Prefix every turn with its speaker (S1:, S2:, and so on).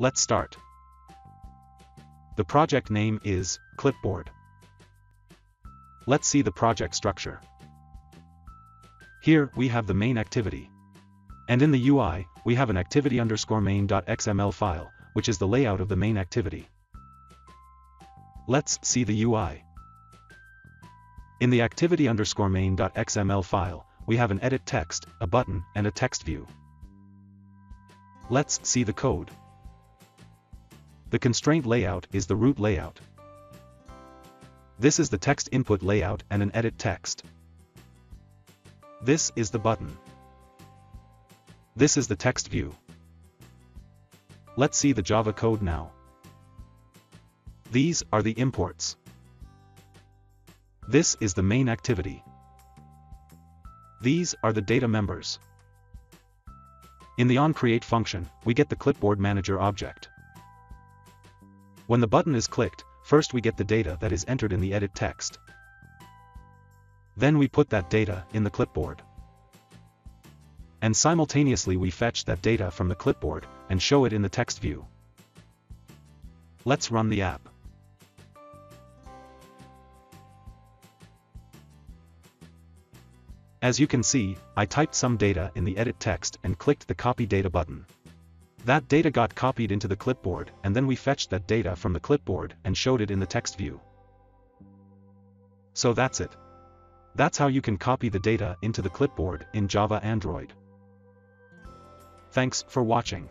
S1: Let's start. The project name is Clipboard. Let's see the project structure. Here we have the main activity. And in the UI, we have an activity_main.xml file, which is the layout of the main activity. Let's see the UI. In the activity_main.xml file, we have an edit text, a button, and a text view. Let's see the code. The constraint layout is the root layout. This is the text input layout and an edit text. This is the button. This is the text view. Let's see the Java code now. These are the imports. This is the main activity. These are the data members. In the onCreate function, we get the Clipboard Manager object. When the button is clicked, first we get the data that is entered in the edit text. Then we put that data in the clipboard. And simultaneously we fetch that data from the clipboard and show it in the text view. Let's run the app. As you can see, I typed some data in the edit text and clicked the Copy Data button. That data got copied into the clipboard, and then we fetched that data from the clipboard and showed it in the text view. So that's it. That's how you can copy the data into the clipboard in Java Android. Thanks for watching.